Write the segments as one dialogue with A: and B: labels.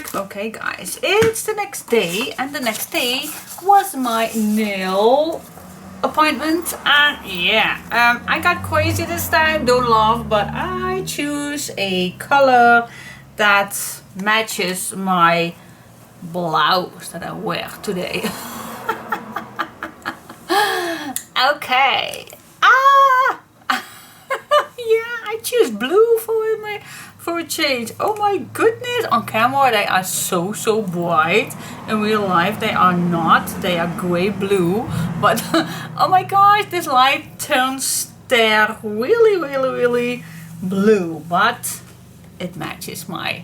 A: back. Okay guys, it's the next day, and the next day was my nail appointment, and yeah, I got crazy this time, don't laugh, but I choose a color that matches my blouse that I wear today. Okay. Yeah, I choose blue for a change. Oh my goodness, on camera they are so bright. In real life they are not. They are gray blue. But oh my gosh, this light turns their really blue. But it matches my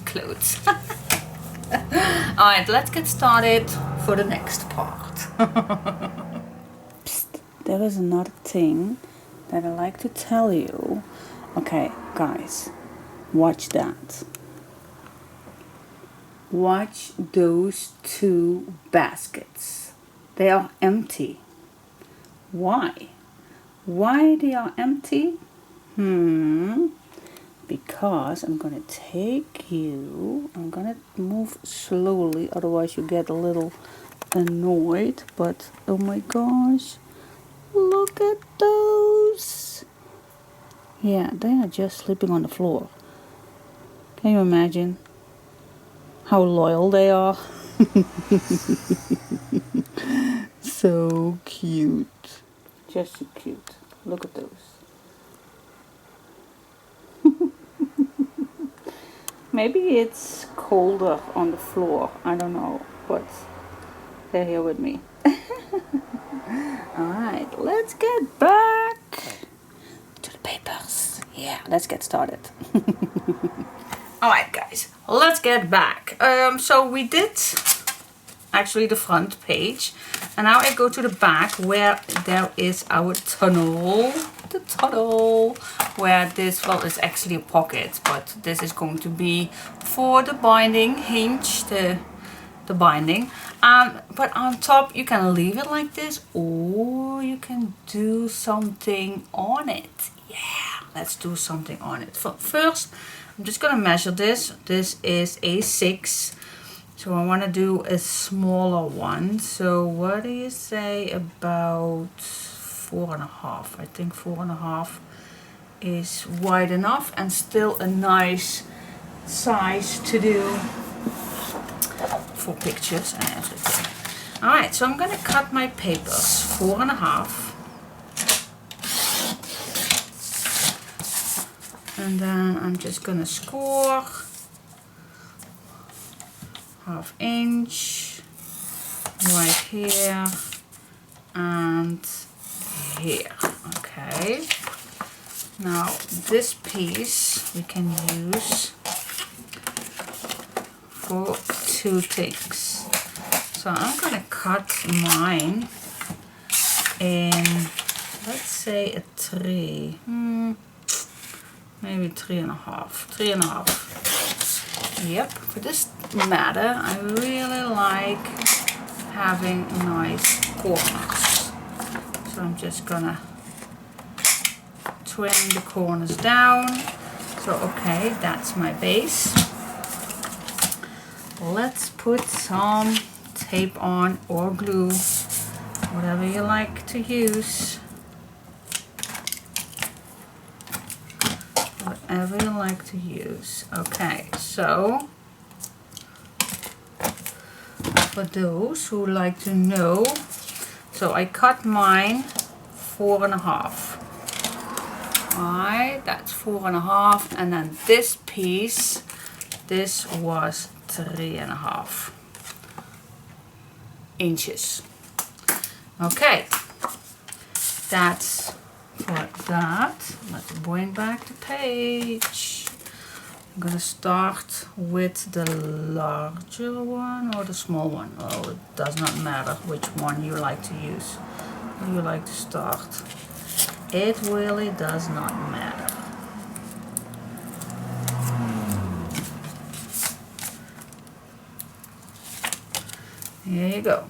A: clothes. Alright, let's get started for the next part. Psst, there is another thing that I like to tell you. Okay, guys, watch that. Watch those two baskets. They are empty. Why? Why they are empty? Because I'm gonna take you, I'm gonna move slowly, otherwise you get a little annoyed, but oh my gosh, look at those. Yeah, they are just sleeping on the floor. Can you imagine how loyal they are? So cute. Just so cute. Look at those. Maybe it's colder on the floor, I don't know, but they're here with me. Alright, let's get back to the papers. Yeah, let's get started. Alright guys, let's get back. So we did actually the front page, and now I go to the back where there is our tunnel. The tunnel where this, well, it's actually a pocket, but this is going to be for the binding hinge, the binding. But on top you can leave it like this, or you can do something on it. Yeah, let's do something on it. First, I'm just gonna measure this. This is a 6, so I want to do a smaller one. So what do you say about 4.5? I think 4.5 is wide enough and still a nice size to do for pictures and everything. Alright, so I'm gonna cut my papers 4.5, and then I'm just gonna score 1/2 inch right here and here. Okay, now this piece we can use for 2 things. So I'm gonna cut mine in, let's say, a 3, maybe 3.5. 3.5. Yep, for this matter I really like having nice corners. So I'm just gonna trim the corners down. So okay, that's my base. Let's put some tape on, or glue, whatever you like to use. Whatever you like to use. Okay, so for those who like to know, so I cut mine 4.5. Alright, that's 4.5, and then this piece, this was 3.5 inches. Okay, that's for that. Let's bring back the page. I'm gonna start with the larger one or the small one. Oh, it does not matter which one you like to use. You like to start. It really does not matter. Here you go.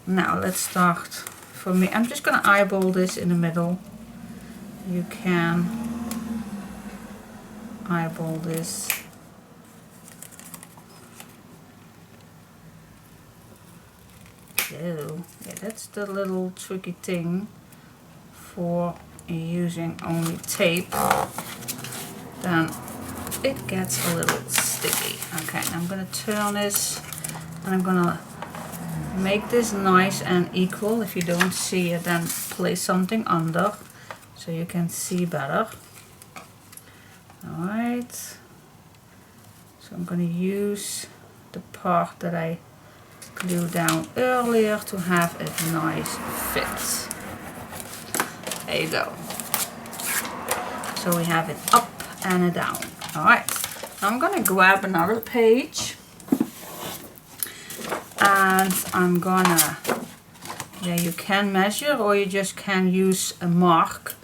A: Now let's start. For me, I'm just gonna eyeball this in the middle. You can eyeball this Oh, yeah, that's the little tricky thing for using only tape. Then it gets a little sticky. Okay, I'm gonna turn this and I'm gonna make this nice and equal. If you don't see it, then place something under so you can see better. Alright, so I'm gonna use the part that I glued down earlier to have a nice fit. There you go. So we have it up and a down. Alright, I'm gonna grab another page and I'm gonna, yeah, you can measure or you just can use a mark.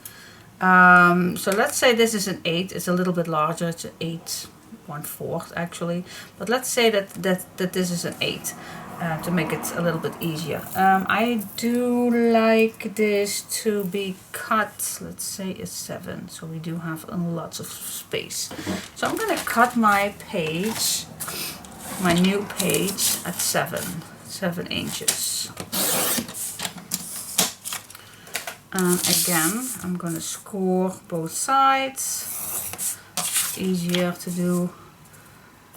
A: So let's say this is an 8, it's a little bit larger, it's an 8 1/4 actually, but let's say that this is an 8 to make it a little bit easier. I do like this to be cut, let's say a 7, so we do have lots of space. So I'm gonna cut my page, my new page at 7 inches. And again, I'm gonna score both sides. Easier to do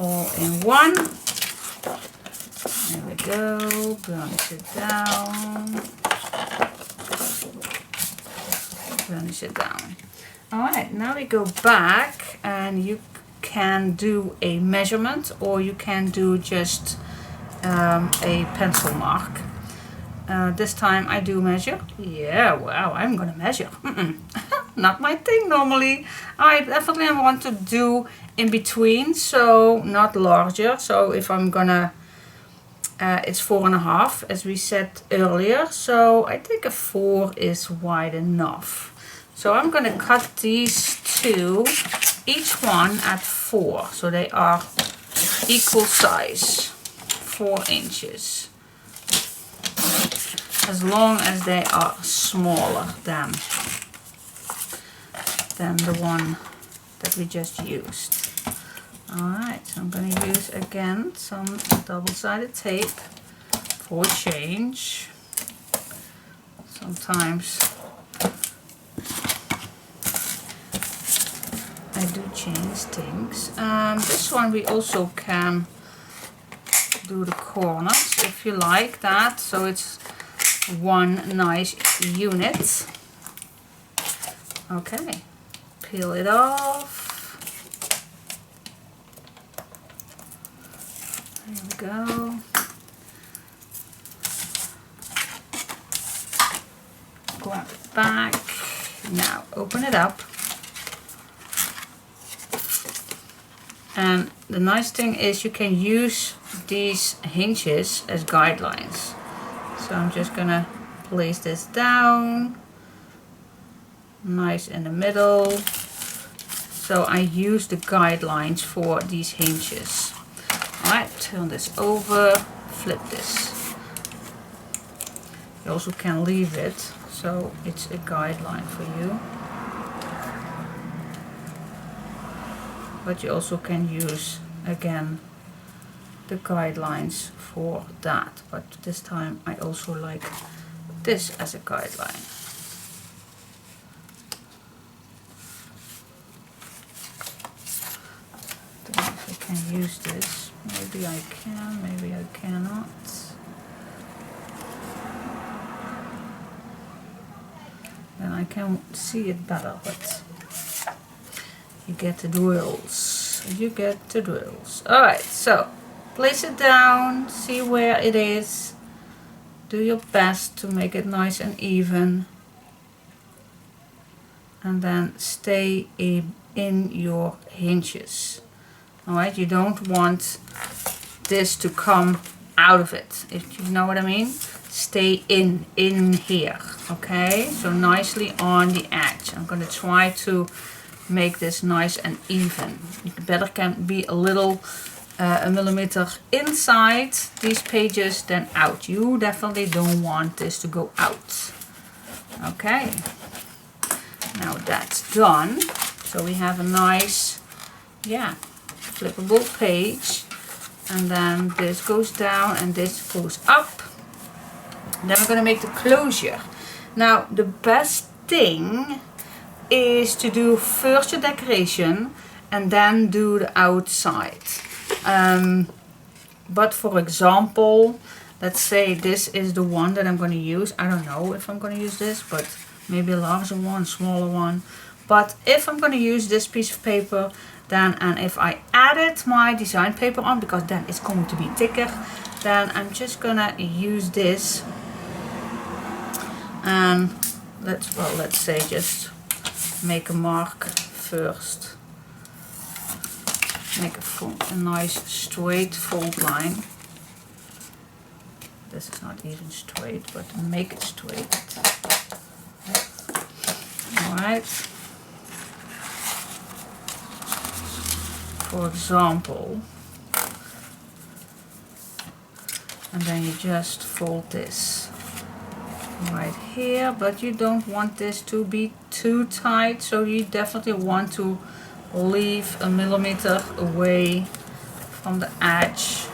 A: all in one. There we go, burnish it down. Burnish it down. Alright, now we go back and you can do a measurement or you can do just a pencil mark. This time I do measure. Yeah, wow, I'm gonna measure. Not my thing normally. I definitely want to do in between, so not larger. So if I'm gonna, it's 4.5 as we said earlier. So I think a 4 is wide enough. So I'm gonna cut these two, each one at 4. So they are equal size, 4 inches. As long as they are smaller than the one that we just used. Alright, so I'm going to use again some double-sided tape for change. Sometimes I do change things. This one we also can do the corners if you like that, so it's one nice unit. Okay, peel it off. There we go. Grab it back. Now open it up. And the nice thing is you can use these hinges as guidelines. So I'm just gonna place this down, nice in the middle. So I use the guidelines for these hinges. Alright, turn this over, flip this. You also can leave it, so it's a guideline for you. But you also can use, again, the guidelines for that. But this time I also like this as a guideline. Don't know if I can use this. Maybe I can, maybe I cannot. Then I can see it better, but you get the drills. You get the drills. Alright, so place it down, see where it is. Do your best to make it nice and even. And then stay in your hinges. Alright, you don't want this to come out of it, if you know what I mean. Stay in here, okay? So nicely on the edge. I'm going to try to make this nice and even. It better can be a little a millimeter inside these pages than out. You definitely don't want this to go out. Okay, now that's done. So we have a nice, yeah, flippable page, and then this goes down and this goes up. Then we're going to make the closure. Now the best thing is to do first your decoration and then do the outside. But for example, let's say this is the one that I'm going to use. I don't know if I'm going to use this, but maybe a larger one, smaller one. But if I'm going to use this piece of paper, then, and if I added my design paper on, because then it's going to be thicker, then I'm just going to use this. And let's say just make a mark first. Make a nice straight fold line. This is not even straight, but make it straight. Alright. For example. And then you just fold this right here, but you don't want this to be too tight, so you definitely want to leave a millimeter away from the edge.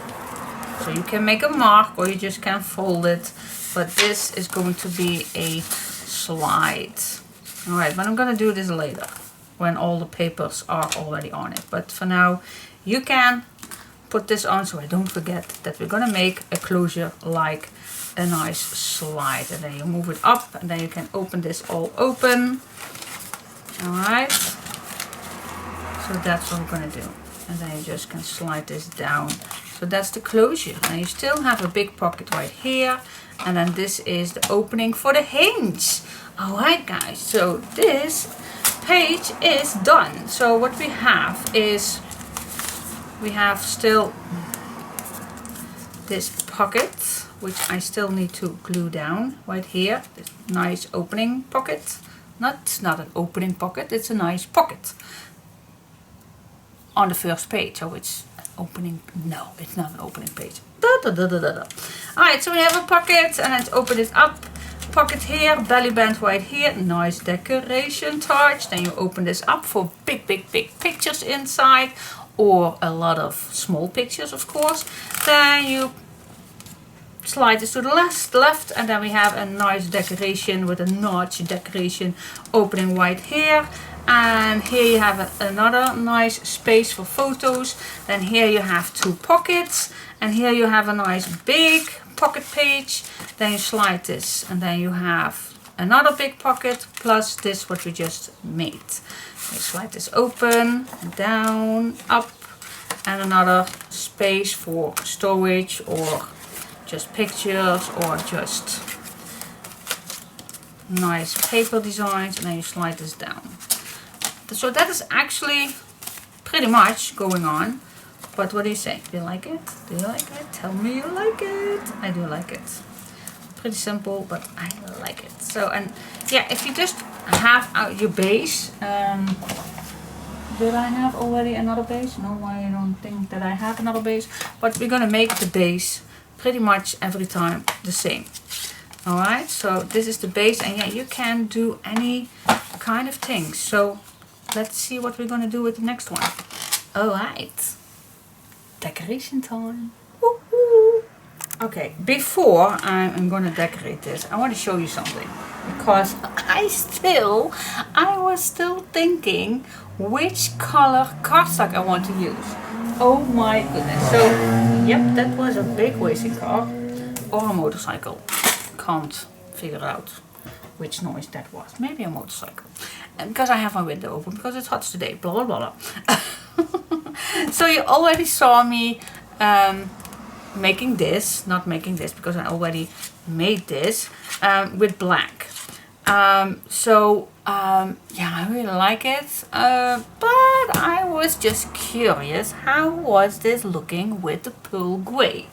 A: So you can make a mark or you just can fold it, but this is going to be a slide. Alright, but I'm going to do this later when all the papers are already on it. But for now, you can put this on so I don't forget that we're going to make a closure like a nice slide. And then you move it up and then you can open this all open. Alright. So that's what we're going to do. And then you just can slide this down. So that's the closure. And you still have a big pocket right here. And then this is the opening for the hinge. Alright guys, so this page is done. So what we have is, we have still this pocket, which I still need to glue down right here. This nice opening pocket. It's not an opening pocket, it's a nice pocket. On the first page, so it's opening, no, it's not an opening page. Alright, so we have a pocket and let's open it up. Pocket here, belly band right here, nice decoration touch. Then you open this up for big pictures inside, or a lot of small pictures of course. Then you slide this to the left, and then we have a nice decoration with a notch decoration opening right here. And here you have another nice space for photos. Then here you have two pockets, and here you have a nice big pocket page. Then you slide this and then you have another big pocket plus this what we just made. You slide this open, down, up, and another space for storage or just pictures or just nice paper designs, and then you slide this down. So that is actually pretty much going on. But what do you say? Do you like it? Do you like it? Tell me you like it. I do like it. Pretty simple, but I like it. So, and yeah, if you just have out your base. Did I have already another base? No, I don't think that I have another base. But we're going to make the base pretty much every time the same. Alright, so this is the base. And yeah, you can do any kind of thing. So let's see what we're going to do with the next one. Alright. Decoration time. Woohoo! Okay, before I'm going to decorate this, I want to show you something. Because I was still thinking which color cardstock I want to use. Oh my goodness. So, yep, that was a big racing car. Or a motorcycle. Can't figure out which noise that was. Maybe a motorcycle. And because I have my window open, because it's hot today, blah blah blah blah. So you already saw me making this, not making this because I already made this with black. Yeah, I really like it, but I was just curious, how was this looking with the pearl gray?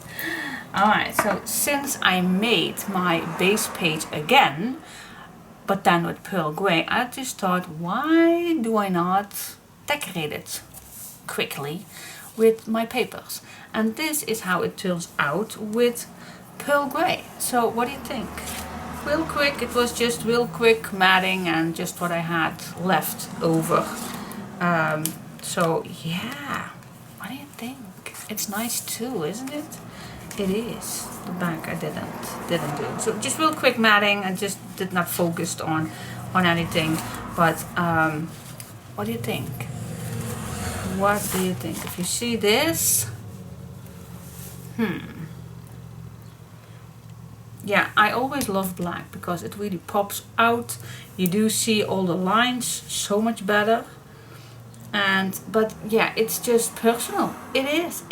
A: Alright, so since I made my base page again, but then with pearl gray, I just thought, why do I not decorate it quickly with my papers? And this is how it turns out with pearl gray. So what do you think? Real quick, it was just real quick matting and just what I had left over. So yeah, what do you think? It's nice too, isn't it? it is. The back I didn't do. So just real quick matting. I just did not focus on anything. But what do you think? What do you think? If you see this, yeah, I always love black because it really pops out. You do see all the lines so much better. But yeah, it's just personal. It is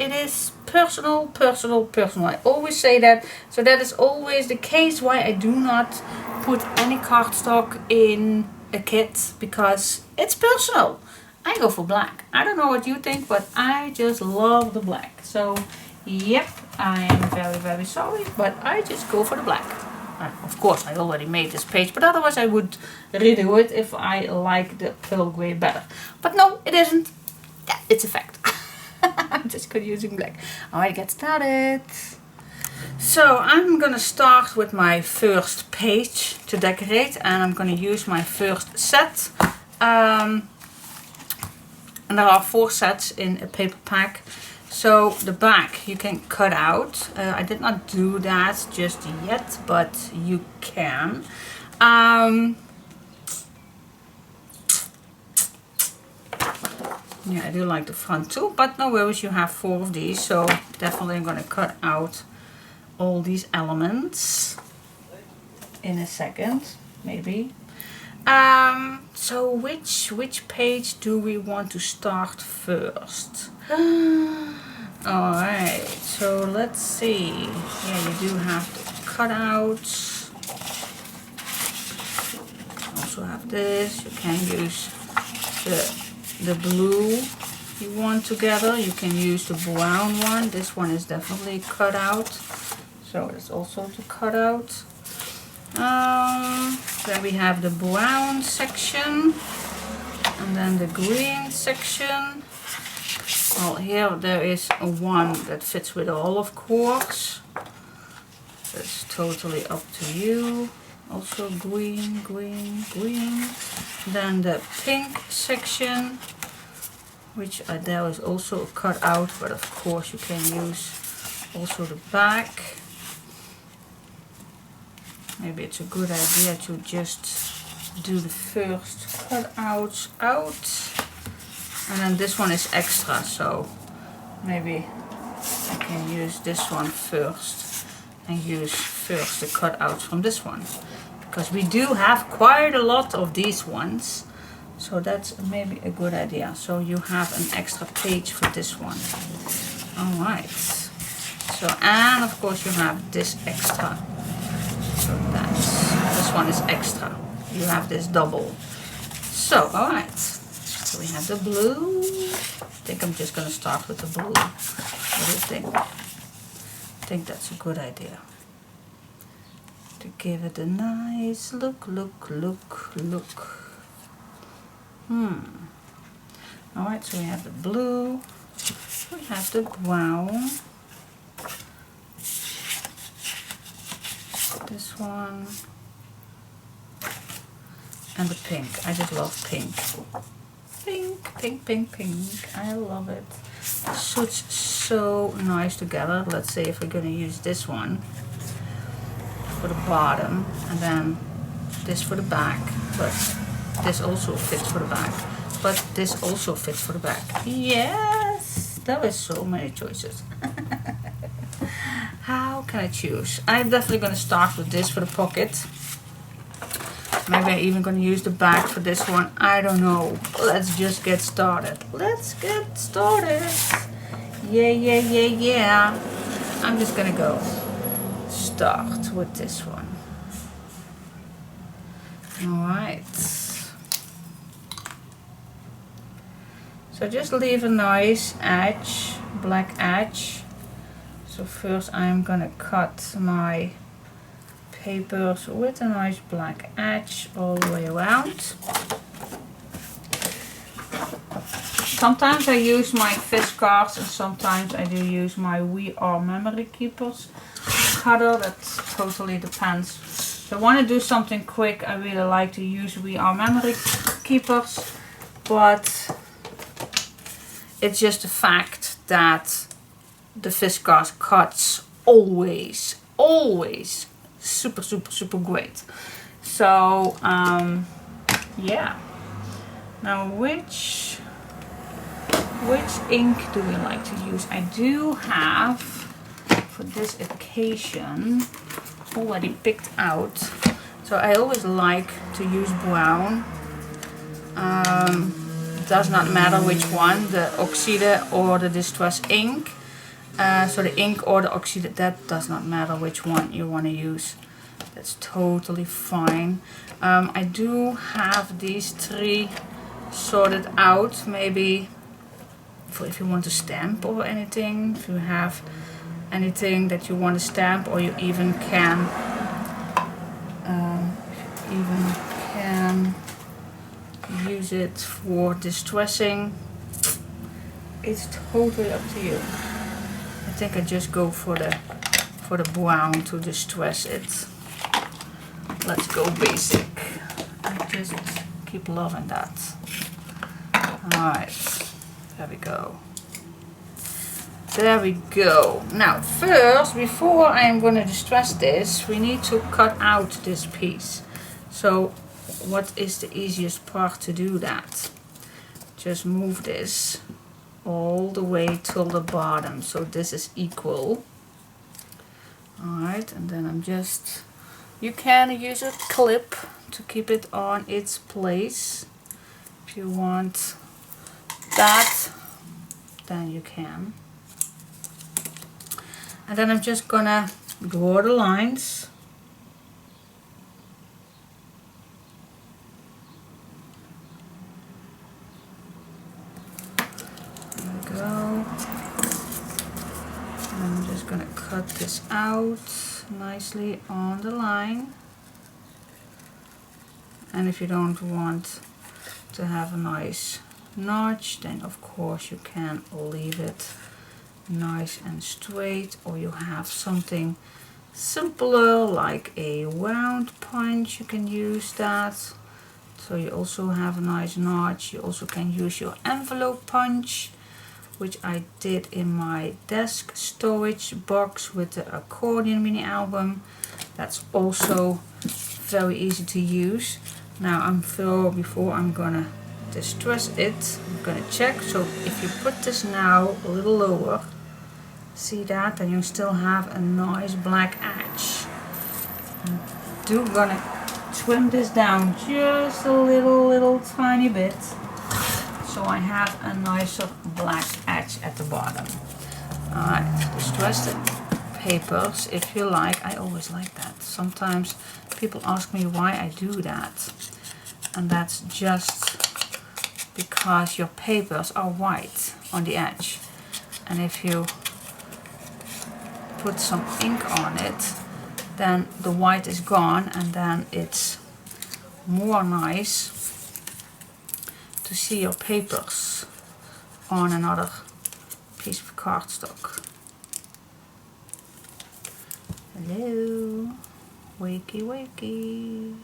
A: personal. I always say that. So that is always the case why I do not put any cardstock in a kit, because it's personal. I go for black. I don't know what you think, but I just love the black. So yep, I am very sorry, but I just go for the black. Of course, I already made this page, but otherwise I would redo it if I like the pearl gray better. But no, it isn't. Yeah, it's a fact. I'm just good using black. Alright, get started. So I'm gonna start with my first page to decorate, and I'm gonna use my first set. And there are 4 sets in a paper pack. So the back you can cut out. I did not do that just yet, but you can. Yeah, I do like the front too, but no worries, you have 4 of these. So definitely I'm gonna cut out all these elements in a second, maybe. So which page do we want to start first? Alright, so let's see. Yeah, you do have the cutouts. Also have this. You can use the blue you want together. You can use the brown one. This one is definitely cut out, so it's also to cut out. Then we have the brown section, and then the green section. Well, here there is one that fits with all, of course. That's totally up to you. Also green. Then the pink section, which there is also cut out, but of course you can use also the back. Maybe it's a good idea to just do the first cutouts out. And then this one is extra, so maybe I can use this one first and use first the cutouts from this one, because we do have quite a lot of these ones, so that's maybe a good idea. So you have an extra page for this one. Alright, so, and of course you have this extra, so this one is extra. You have this double. So alright, so we have the blue. I think I'm just going to start with the blue. What do you think? I think that's a good idea. To give it a nice look. Alright, so we have the blue. We have the brown. This one. And the pink. I just love pink. Pink. I love it. It suits so nice together. Let's say if we're going to use this one for the bottom, and then this for the back, but this also fits for the back, but this also fits for the back. Yes, there is so many choices. How can I choose? I'm definitely going to start with this for the pocket. Maybe I'm even going to use the back for this one. I don't know. Let's just get started. Yeah. I'm just going to go start with this one. Alright. So just leave a nice edge, black edge. So first I'm going to cut my papers with a nice black edge all the way around. Sometimes I use my fish cards, and sometimes I do use my We Are Memory Keepers cutter. That totally depends. If I want to do something quick, I really like to use We Are Memory Keepers, but it's just a fact that the fish card cuts always super great. So yeah. Now which ink do we like to use? I do have for this occasion already picked out. So I always like to use brown. Does not matter which one, the Oxide or the Distress ink. So the ink or the Oxide, that does not matter which one you want to use. That's totally fine. I do have these 3 sorted out, maybe for if you want to stamp or anything. If you have anything that you want to stamp, or you even can use it for distressing. It's totally up to you. I think I just go for the brown to distress it. Let's go basic. I just keep loving that. Alright, there we go. There we go. Now first, before I am going to distress this, we need to cut out this piece. So what is the easiest part to do that? Just move this all the way till the bottom, so this is equal. Alright, and then I'm just, you can use a clip to keep it on its place. If you want that, then you can. And then I'm just gonna draw the lines. There we go. And I'm just gonna cut this out nicely on the line. And if you don't want to have a nice notch, then of course you can leave it nice and straight, or you have something simpler like a round punch, you can use that. So you also have a nice notch. You also can use your envelope punch, which I did in my desk storage box with the accordion mini album. That's also very easy to use. Now before I'm gonna distress it, I'm gonna check. So if you put this now a little lower, see that, then you still have a nice black edge. I'm gonna trim this down just a little tiny bit, so I have a nicer black edge at the bottom. Alright, distress the papers if you like. I always like that. Sometimes people ask me why I do that, and that's just because your papers are white on the edge, and if you put some ink on it, then the white is gone, and then it's more nice to see your papers on another piece of cardstock. Hello, wakey wakey.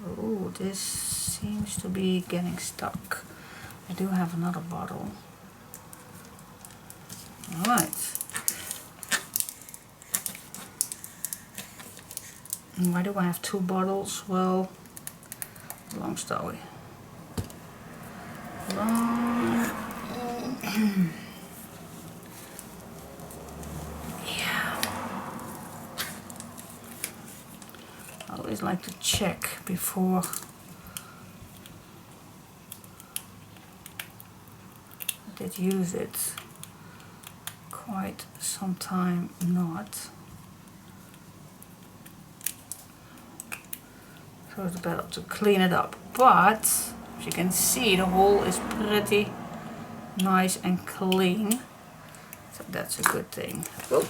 A: Oh, this seems to be getting stuck. I do have another bottle. Alright. And why do I have 2 bottles? Well, long story. Yeah. I always like to check before I did use it. Quite some time not. So it's better to clean it up. But as you can see, the hole is pretty nice and clean. So that's a good thing. Oh,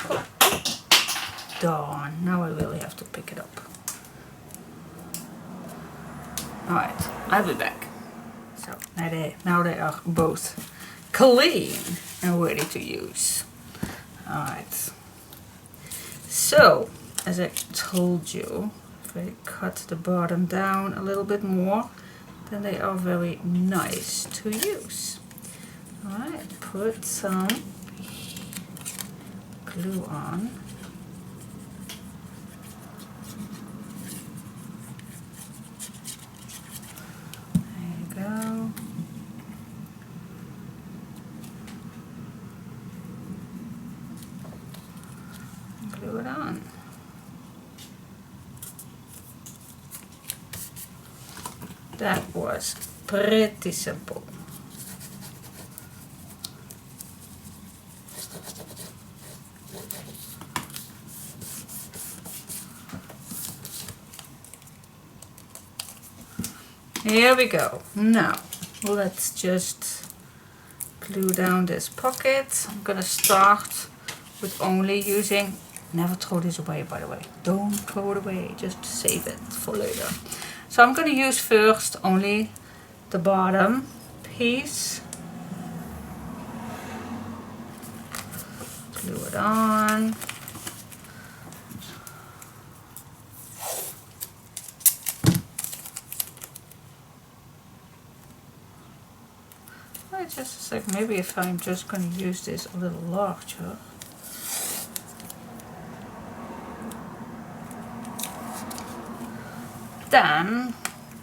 A: darn, now I really have to pick it up. Alright, I'll be back. So now they are both clean and ready to use. Alright, so as I told you, if I cut the bottom down a little bit more, then they are very nice to use. Alright, put some glue on. There you go. Glue it on. That was pretty simple. Here we go. Now let's just glue down this pocket. I'm gonna start with only using, never throw this away by the way, don't throw it away, just save it for later. So I'm gonna use first only the bottom piece, glue it on. Just a sec, maybe if I'm just going to use this a little larger. Then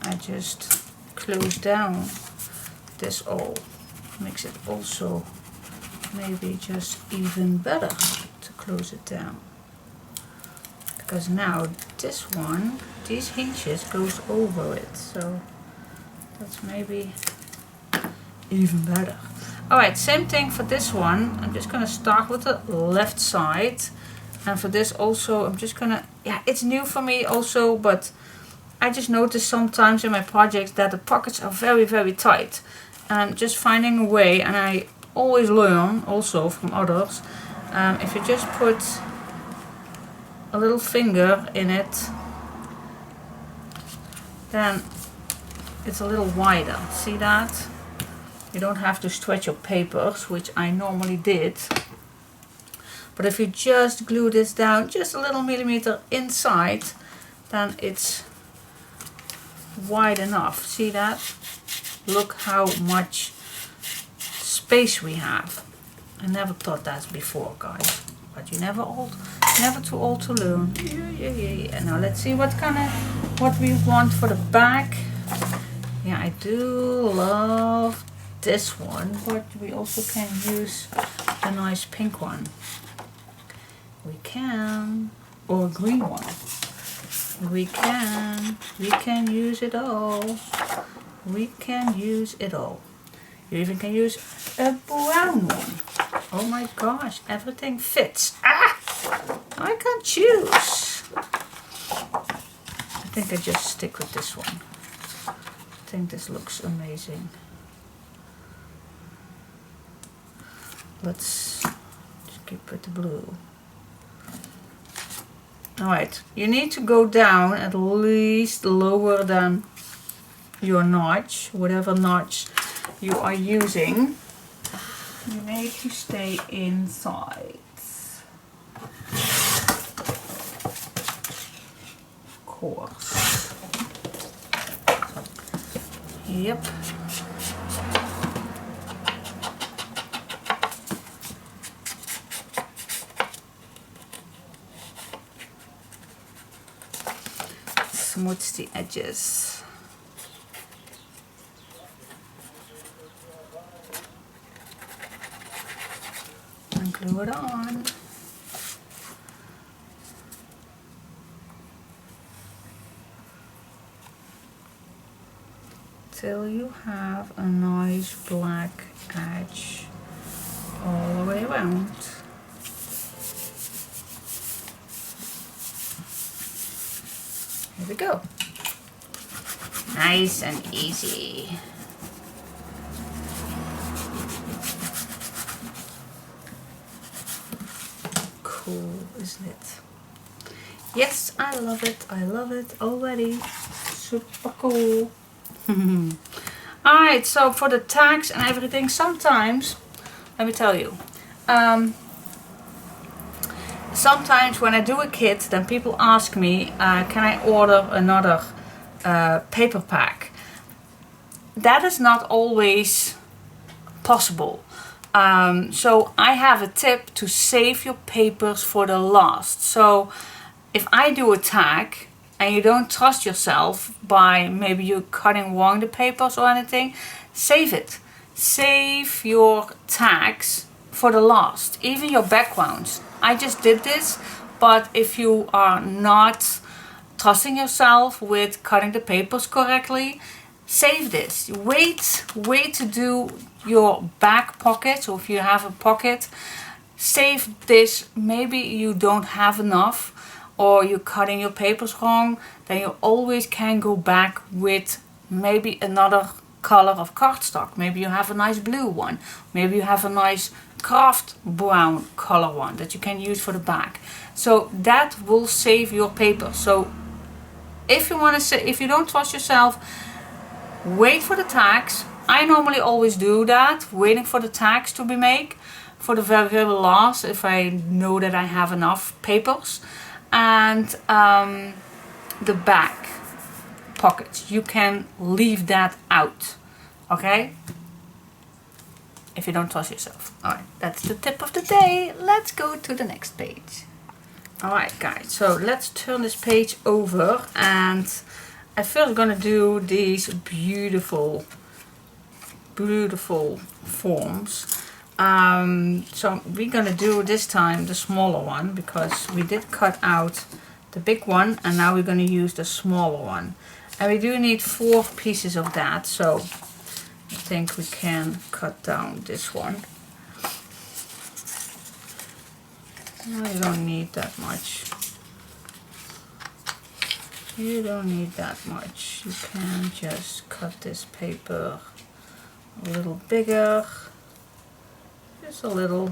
A: I just close down this all. Makes it also maybe just even better to close it down. Because now this one, these hinges goes over it, so that's maybe even better. Alright, same thing for this one. I'm just gonna start with the left side, and for this also I'm just gonna, yeah, it's new for me also, but I just noticed sometimes in my projects that the pockets are very tight, and just finding a way, and I always learn also from others, if you just put a little finger in it, then it's a little wider. See that? You don't have to stretch your papers, which I normally did. But if you just glue this down just a little millimeter inside, then it's wide enough. See that? Look how much space we have. I never thought that before, guys. But you never too old to learn. Yeah. Now let's see what we want for the back. Yeah, I do love this one, but we also can use a nice pink one. We can, or a green one. We can use it all. We can use it all. You even can use a brown one. Oh my gosh, everything fits. Ah! I can't choose. I think I just stick with this one. I think this looks amazing. Let's just keep with the blue. Alright, you need to go down at least lower than your notch, whatever notch you are using. You need to stay inside. Of course. Yep. Smooth the edges. And glue it on. Till you have a nice black edge all the way around. Here we go. Nice and easy. Cool, isn't it? Yes, I love it. I love it already. Super cool. Alright, so for the tags and everything, sometimes, let me tell you, sometimes when I do a kit, then people ask me, can I order another paper pack? That is not always possible. So I have a tip to save your papers for the last. So if I do a tag and you don't trust yourself by maybe you cutting wrong the papers or anything, save it. Save your tags for the last, even your backgrounds. I just did this, but if you are not trusting yourself with cutting the papers correctly, save this. Wait to do your back pocket, or if you have a pocket, save this. Maybe you don't have enough or you're cutting your papers wrong, then you always can go back with maybe another color of cardstock. Maybe you have a nice blue one, maybe you have a nice craft brown color one that you can use for the back. So that will save your paper. So if you want to say, if you don't trust yourself, wait for the tags. I normally always do that, waiting for the tags to be made for the very, very last, if I know that I have enough papers. And the back pockets, you can leave that out, okay? If you don't trust yourself. Alright, that's the tip of the day. Let's go to the next page. Alright guys, so let's turn this page over, and I'm first gonna do these beautiful forms. So we're gonna do this time the smaller one, because we did cut out the big one and now we're gonna use the smaller one, and we do need 4 pieces of that, so I think we can cut down this one. No, you don't need that much. You don't need that much. You can just cut this paper a little bigger. Just a little.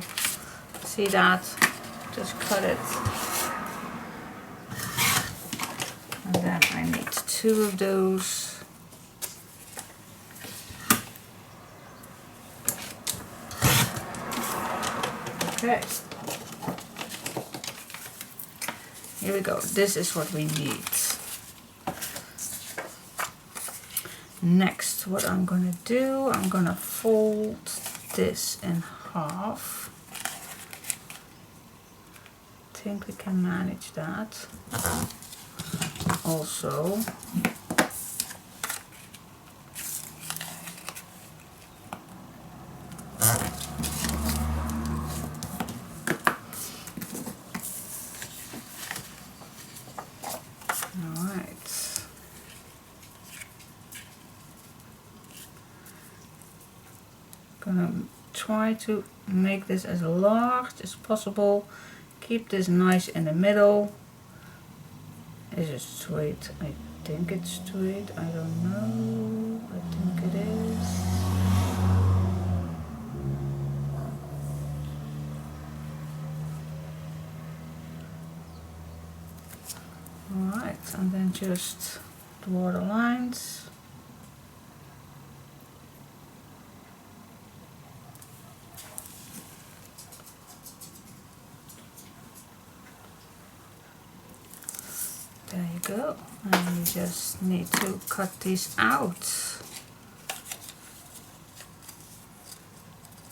A: See that? Just cut it. And then I need 2 of those. Okay. Here we go. This is what we need. Next, what I'm gonna do, I'm gonna fold this in half. I think we can manage that. Also, gonna try to make this as large as possible. Keep this nice in the middle. Is it straight? I think it's straight. I don't know. I think it is. Alright, and then just draw the lines. There you go, and you just need to cut these out.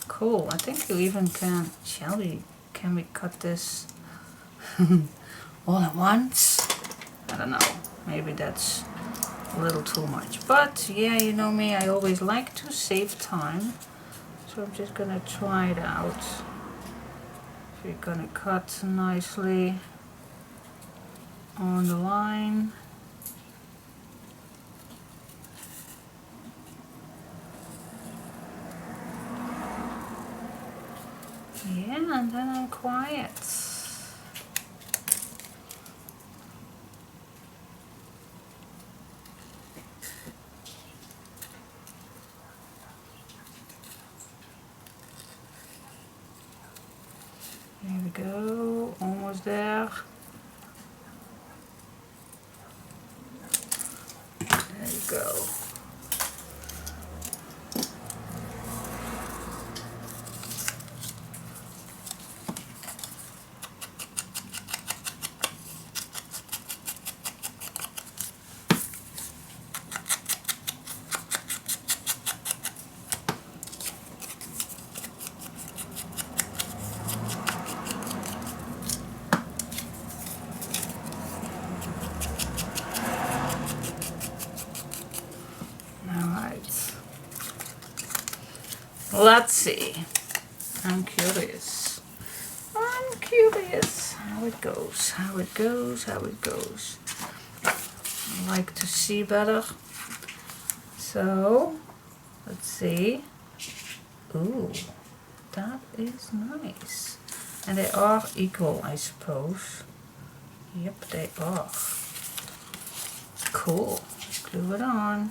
A: Cool, I think you even can, can we cut this all at once? I don't know, maybe that's a little too much. But yeah, you know me, I always like to save time. So I'm just gonna try it out. So you're gonna cut nicely on the line. Yeah, and then I'm quiet. Here we go, almost there. There you go. let's see. I'm curious. I'm curious how it goes, how it goes, how it goes. I like to see better. So, let's see. Ooh, that is nice. And they are equal, I suppose. Yep, they are. Cool. Glue it on.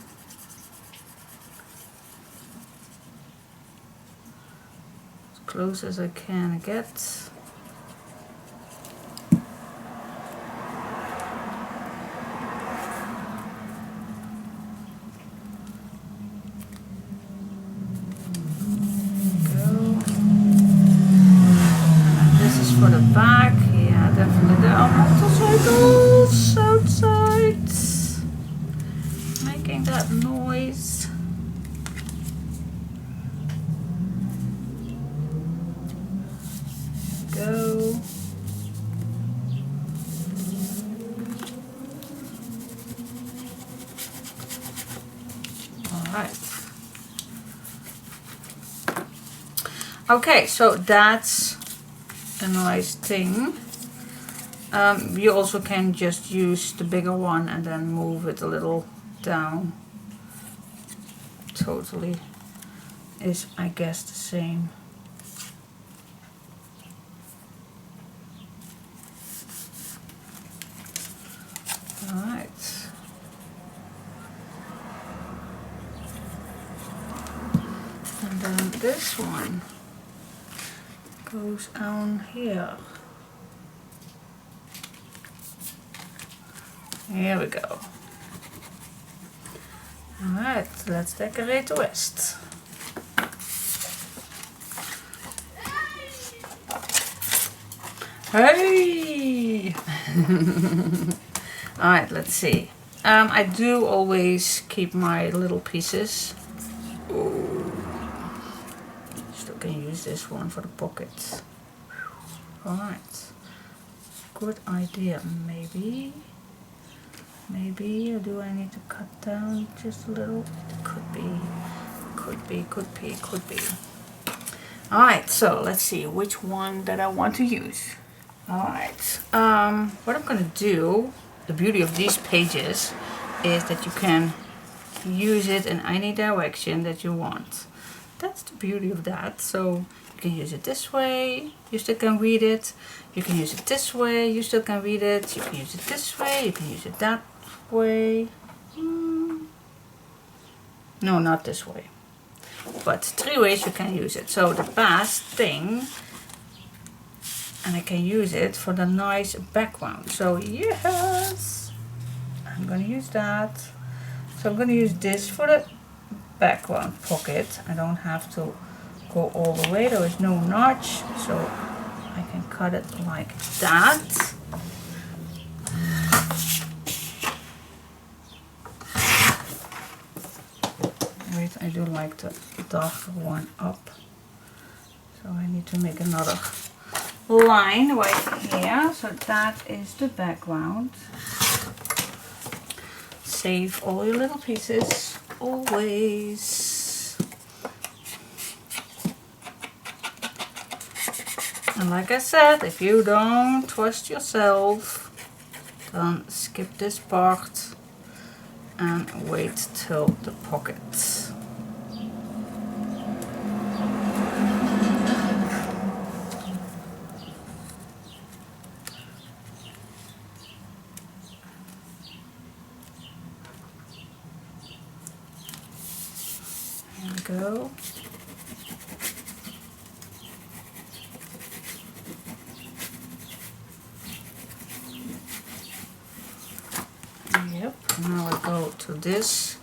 A: As close as I can get. For the back, yeah, definitely there are motorcycles outside making that noise. Go. Alright. Okay, so that's a nice thing. You also can just use the bigger one and then move it a little down. Totally is, I guess, the same. Alright. And then this one goes on here. Here we go. Alright, let's decorate the rest. Hey! Alright, let's see. I do always keep my little pieces. Ooh. Still can use this one for the pockets. Alright. Good idea, maybe. Maybe, or do I need to cut down just a little? Could be, could be, could be, could be. Alright, so let's see which one that I want to use. Alright, what I'm gonna do, the beauty of these pages is that you can use it in any direction that you want. That's the beauty of that. So you can use it this way, you still can read it. You can use it this way, you still can read it. You can use it this way, you can use it that way. No, not this way. But 3 ways you can use it. So the best thing, and I can use it for the nice background. So yes, I'm gonna use that. So I'm gonna use this for the background pocket. I don't have to go all the way, there is no notch, so I can cut it like that. Wait, I do like the darker one up, so I need to make another line right here. So that is the background. Save all your little pieces, always. And like I said, if you don't trust yourself, then skip this part and wait till the pocket. There we go. Yep, now I go to this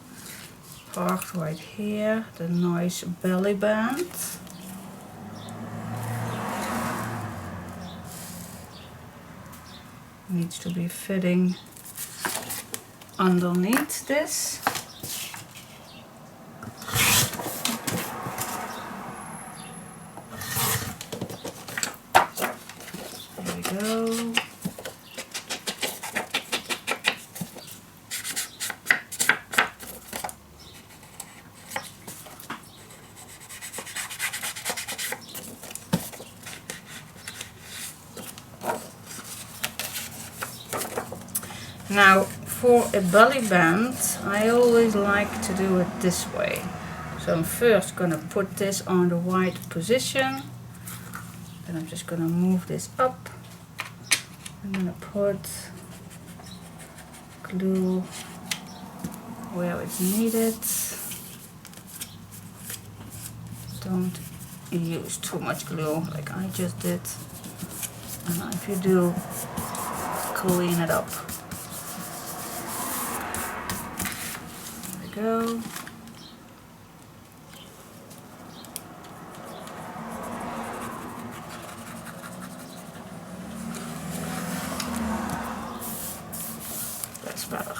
A: part right here, the nice belly band. Needs to be fitting underneath this. There we go. Now for a belly band, I always like to do it this way. So I'm first gonna put this on the white position. Then I'm just gonna move this up. I'm gonna put glue where it's needed. Don't use too much glue like I just did. And if you do, clean it up. There we go. That's better.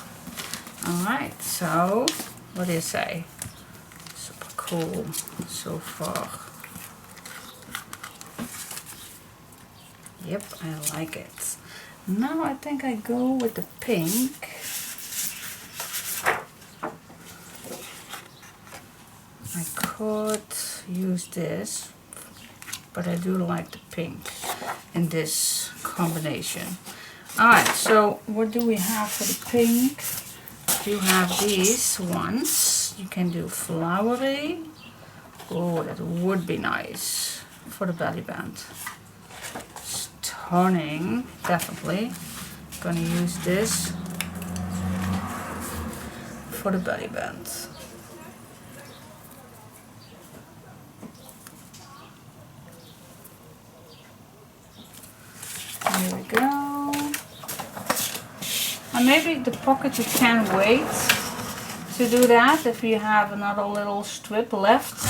A: Alright, so what do you say? Super cool so far. Yep, I like it. Now I think I go with the pink. I could use this, but I do like the pink in this combination. Alright, so what do we have for the pink? You have these ones. You can do flowery. Oh, that would be nice for the belly band. Stunning, definitely. Gonna use this for the belly band. Here we go. And maybe the pocket you can wait to do that if you have another little strip left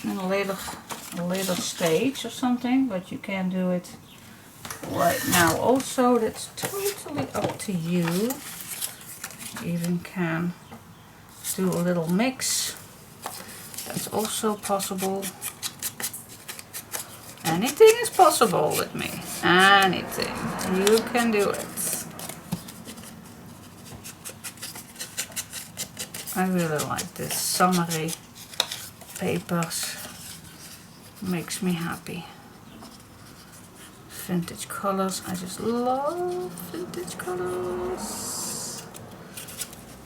A: in a later stage or something, but you can do it right now also. That's totally up to you. You even can do a little mix. That's also possible. Anything is possible with me. Anything. You can do it. I really like this summery papers. Makes me happy. Vintage colors. I just love vintage colors.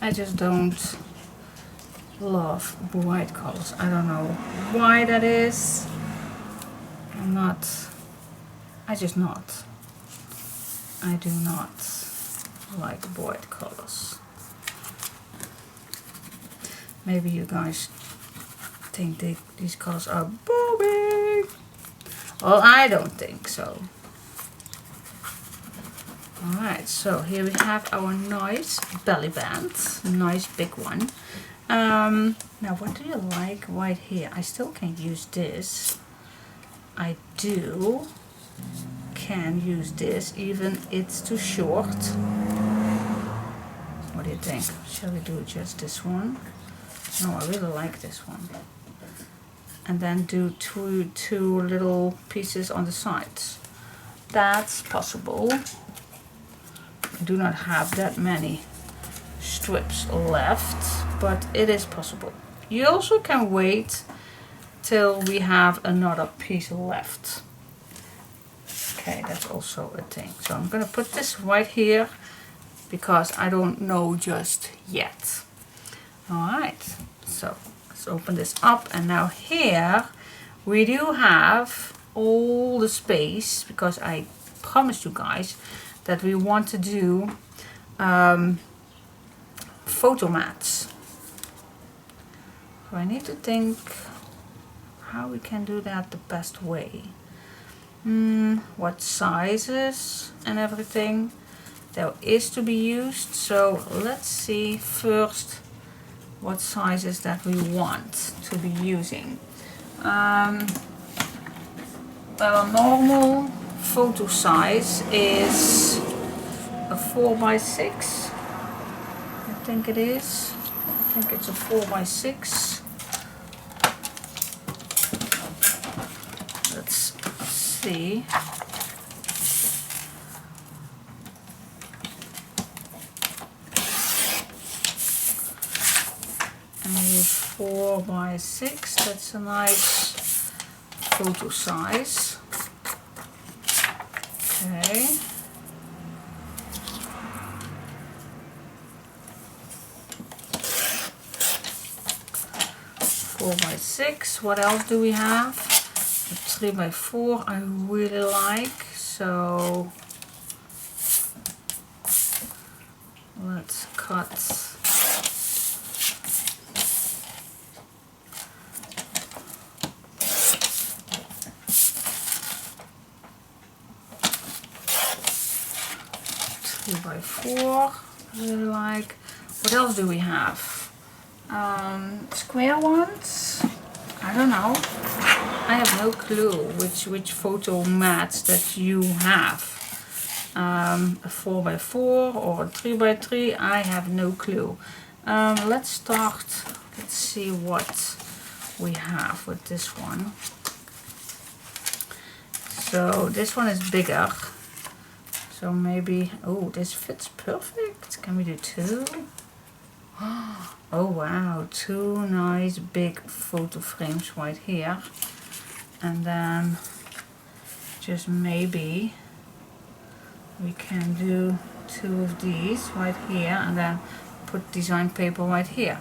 A: I just don't love bright colors. I don't know why that is. I do not like bright colors. Maybe you guys think these colors are boring. Well, I don't think so. Alright, so here we have our nice belly band. Nice big one. Now what do you like right here? I still can use this. I can use this, even it's too short. What do you think? Shall we do just this one? No, I really like this one. And then do two little pieces on the sides. That's possible. I do not have that many strips left, but it is possible. You also can wait till we have another piece left. Okay, that's also a thing. So I'm gonna put this right here because I don't know just yet. Alright, so let's open this up, and now here we do have all the space because I promised you guys that we want to do photo mats. So I need to think how we can do that the best way. What sizes and everything there is to be used. So let's see first what sizes that we want to be using. Well, a normal photo size is a 4x6. I think it is. I think it's a 4x6. Let's see. And 4x6. That's a nice photo size. Okay. 4x6. What else do we have? A 3x4 I really like. So let's cut 3x4. Really like. What else do we have? Square ones? I don't know. I have no clue which photo mats that you have. A 4x4 or a 3x3, I have no clue. Let's start, let's see what we have with this one. So this one is bigger. So maybe, oh, this fits perfect. Can we do two? Oh wow, two nice big photo frames right here. And then just maybe we can do two of these right here and then put design paper right here.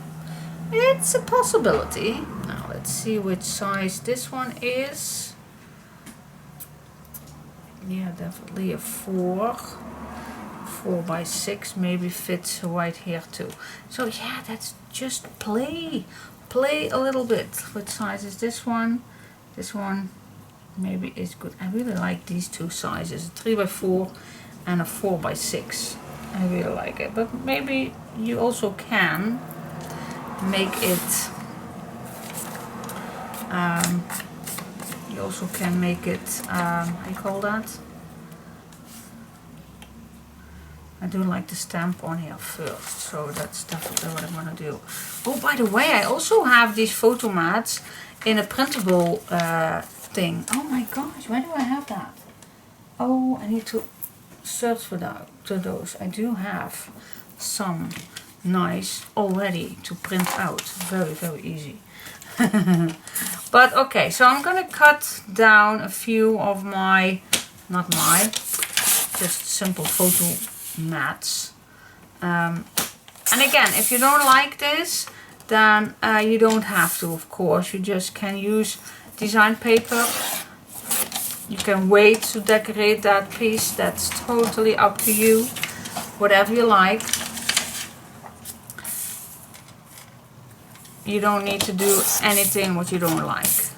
A: It's a possibility. Now let's see which size this one is. Yeah, definitely a 4x6 maybe fits right here too. So yeah, that's just play a little bit. What size is this one? This one maybe is good. I really like these two sizes, a 3x4 and a 4x6. I really like it, but maybe you also can make it how you call that? I do like the stamp on here first, so that's definitely what I'm gonna do. Oh, by the way, I also have these photo mats in a printable thing. Oh my gosh, why do I have that? Oh, I need to search for those. I do have some nice already to print out. Very easy. But okay, so I'm gonna cut down a few of my, just simple photo mats. And again, if you don't like this, then you don't have to, of course. You just can use design paper. You can wait to decorate that piece. That's totally up to you. Whatever you like. You don't need to do anything what you don't like.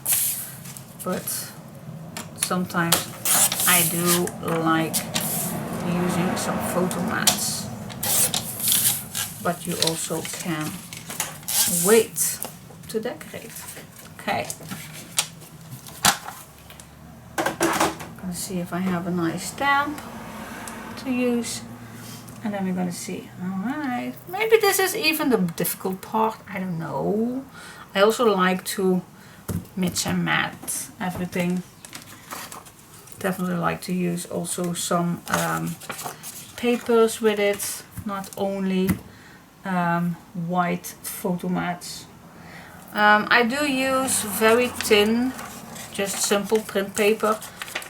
A: But sometimes I do like using some photo mats. But you also can wait to decorate. Okay. I'm gonna see if I have a nice stamp to use. And then we're gonna see. Alright. Maybe this is even the difficult part. I don't know. I also like to mix and match everything. Definitely like to use also some papers with it. Not only white photo mats. I do use very thin, just simple print paper.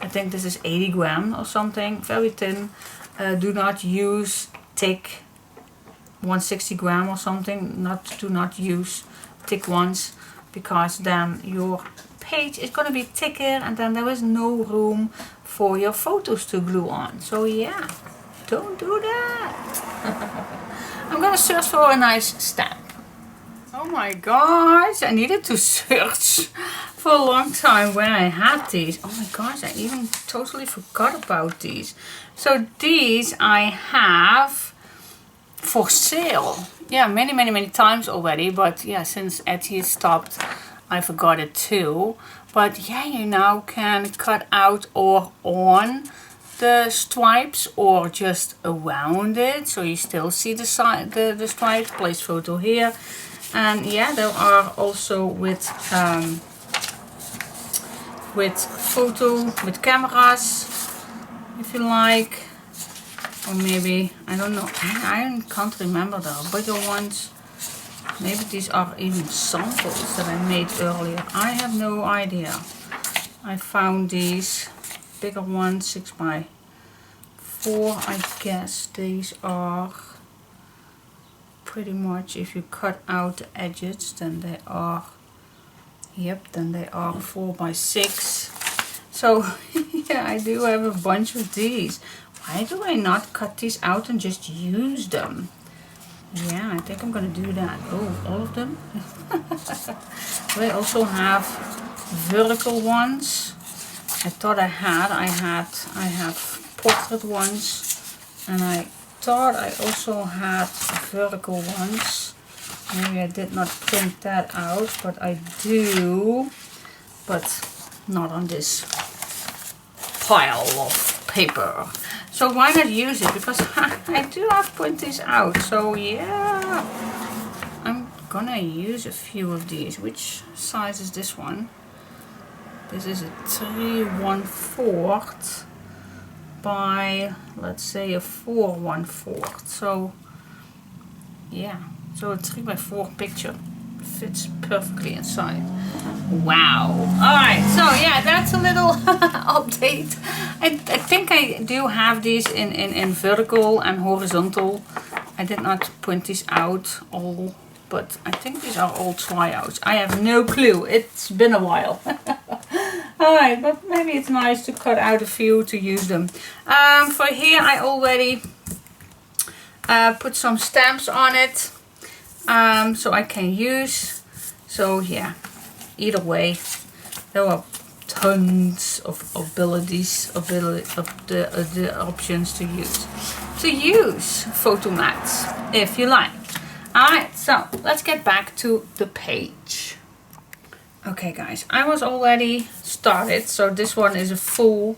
A: I think this is 80 gram or something. Very thin. Do not use thick 160 gram or something. Do not use thick ones, because then your page is going to be thicker and then there is no room for your photos to glue on. So yeah, don't do that. I'm going to search for a nice stamp. Oh my gosh, I needed to search for a long time where I had these. Oh my gosh, I even totally forgot about these. So these I have for sale. Yeah, many times already, but yeah, since Etsy stopped, I forgot it too. But yeah, you now can cut out or on the stripes or just around it, so you still see the stripes. Place photo here. And yeah, there are also with cameras, if you like, or maybe, I don't know, I can't remember the bigger ones. Maybe these are even samples that I made earlier. I have no idea. I found these bigger ones, 6x4. I guess these are pretty much, if you cut out the edges, then they are Yep, then they are 4 by 6. So yeah, I do have a bunch of these. Why do I not cut these out and just use them? Yeah, I think I'm gonna do that. Oh, all of them? They also have vertical ones. I thought I have portrait ones, and I thought I also had vertical ones. Maybe I did not print that out, but I do, but not on this pile of paper. So why not use it? Because I do have print these out. So yeah, I'm gonna use a few of these. Which size is this one? This is a 3/1/4 by, let's say, a 4/1/4. So yeah, so a 3x4 picture fits perfectly inside. Wow. Alright, so yeah, that's a little update. I think I do have these in vertical and horizontal. I did not print these out all, but I think these are all tryouts. I have no clue. It's been a while. Alright, but maybe it's nice to cut out a few to use them. For here I already put some stamps on it, so I can use. So yeah, either way, there are tons of the options to use photo mats if you like. Alright, so let's get back to the page. Okay guys, I was already started, so this one is a full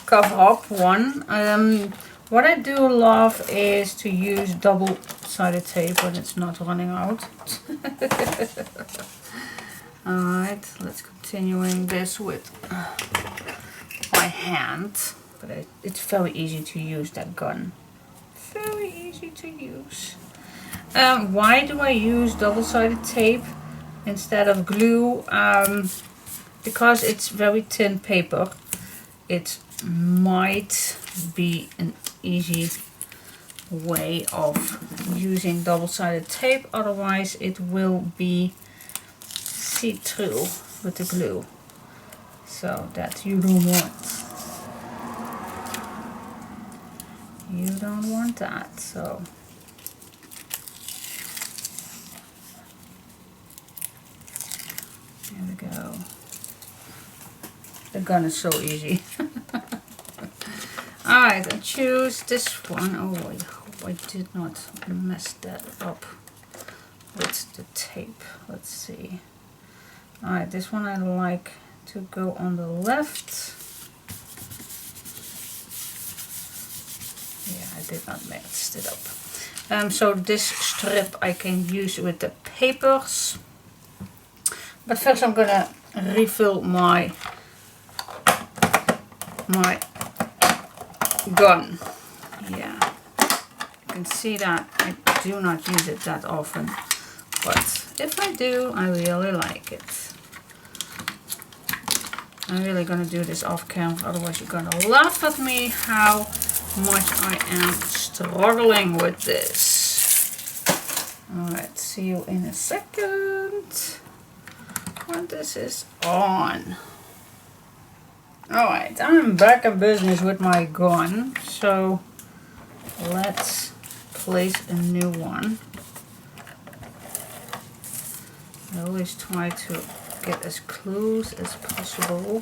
A: cover up one. What I do love is to use double-sided tape when it's not running out. Alright, let's continuing this with my hand. But it's very easy to use that gun. Very easy to use. Why do I use double-sided tape instead of glue? Because it's very thin paper. It might be an easy way of using double-sided tape, otherwise it will be see-through with the glue, so that you don't want that. So there we go. The gun is so easy. Alright, I choose this one. Oh, I hope I did not mess that up with the tape. Let's see. Alright, this one I like to go on the left. Yeah, I did not mess it up. So this strip I can use with the papers. But first I'm gonna refill my gun. Yeah, you can see that I do not use it that often, but if I do, I really like it. I'm really gonna do this off camera, otherwise you're gonna laugh at me how much I am struggling with this. Alright, see you in a second when this is on. Alright, I'm back in business with my gun, so let's place a new one. I always try to get as close as possible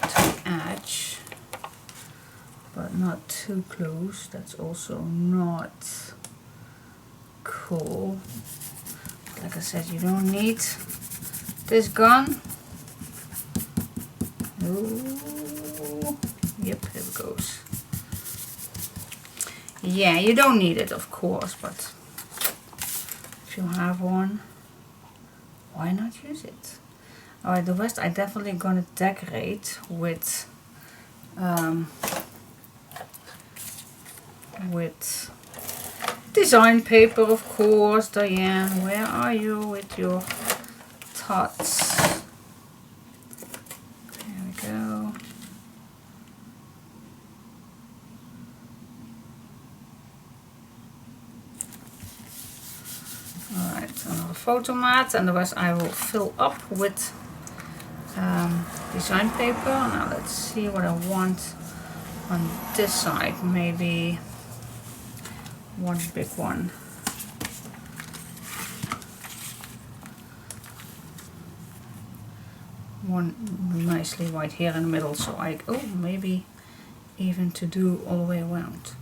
A: to the edge, but not too close. That's also not cool. Like I said, you don't need this gun. Ooh. Yep, here it goes. Yeah, you don't need it, of course, but if you have one, why not use it? Alright, the rest I definitely gonna decorate with design paper, of course. Diane, where are you with your tots? There we go. Alright, another photo mat, and the rest I will fill up with design paper. Now let's see what I want on this side. Maybe one big one. One nicely white here in the middle, so maybe even to do all the way around.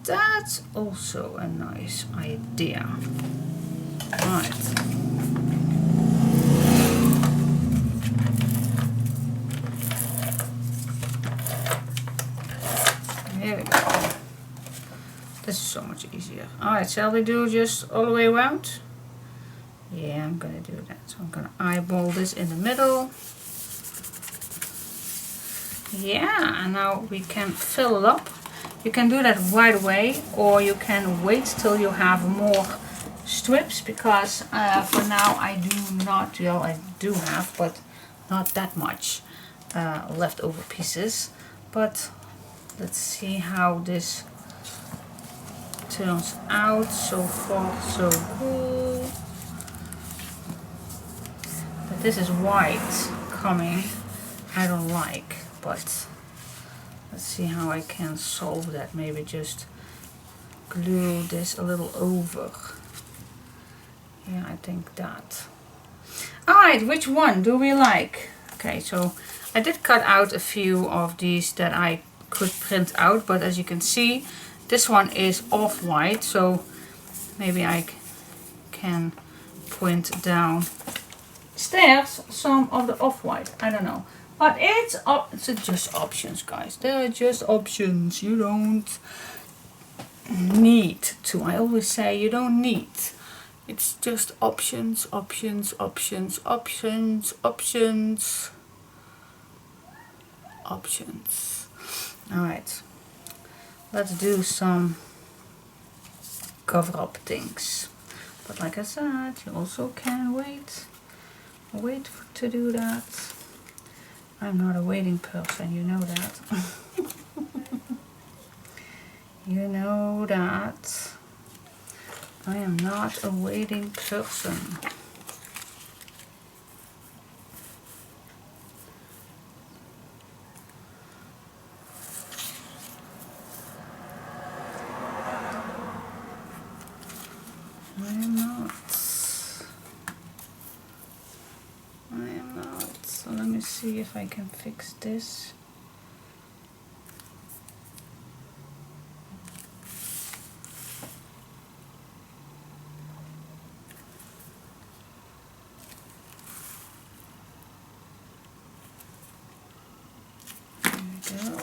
A: That's also a nice idea. Right. There we go. This is so much easier. Alright, shall we do just all the way around? Yeah, I'm gonna do that. So I'm gonna eyeball this in the middle. Yeah, and now we can fill it up. You can do that right away, or you can wait till you have more strips, because for now I do not, well, I do have, but not that much leftover pieces. But let's see how this turns out. So far so good. But this is white coming, I don't like, but let's see how I can solve that. Maybe just glue this a little over. Yeah, I think that. Alright, which one do we like? Okay, so I did cut out a few of these that I could print out, but as you can see, this one is off-white, so maybe I can print down stairs some of the off-white. I don't know. But it's just options, guys. They're just options. You don't need to. I always say you don't need. It's just options, options, options, options, options, options. Alright. Let's do some cover-up things. But like I said, you also can wait to do that. I'm not a waiting person, you know that. You know that. I am not a waiting person. I am not. So let me see if I can fix this. There we go.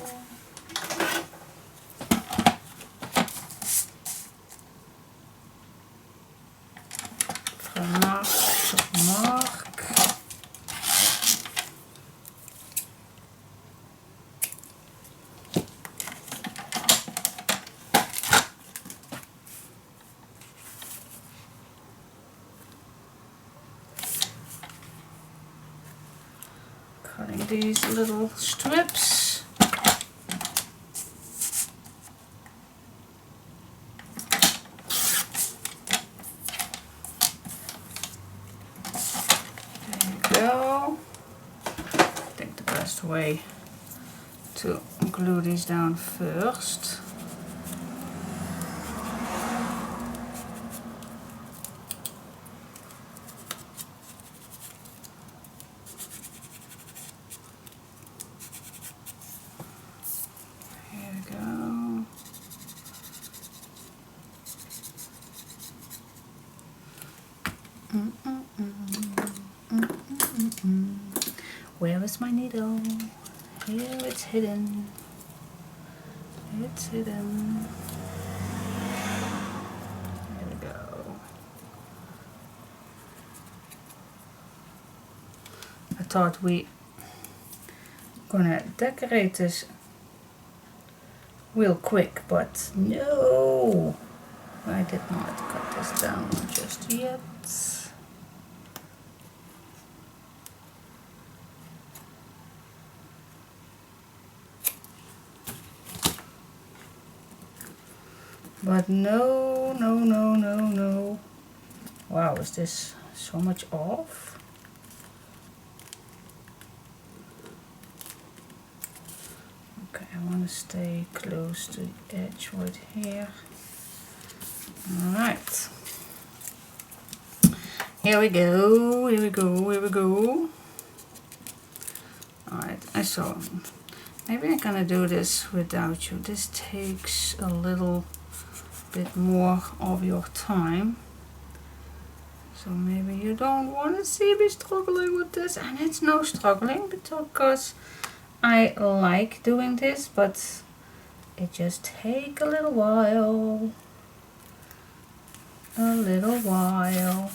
A: Van mark tot mark. Cutting these little strips. There you go. I think the best way to glue these down first. Where is my needle? Here it's hidden. It's hidden. There we go. I thought we gonna decorate this real quick, but no, I did not cut this down just yet. But no, no, no, no, no. Wow, is this so much off? I want to stay close to the edge right here. Alright. Here we go, here we go, here we go. Alright, I saw. Maybe I'm gonna do this without you. This takes a little bit more of your time. So maybe you don't want to see me struggling with this. And it's no struggling because I like doing this, but it just takes a little while. A little while.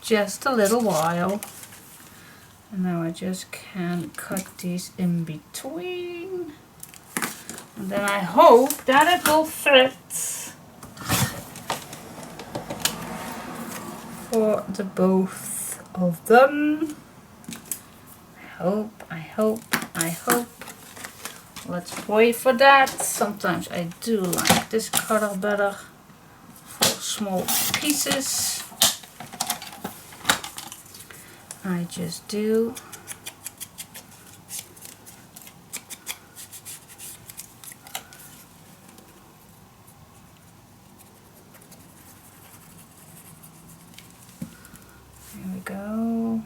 A: Just a little while. And now I just can cut these in between. And then I hope that it will fit for the both of them. I hope. Let's wait for that. Sometimes I do like this cutter better for small pieces. I just do. Here we go.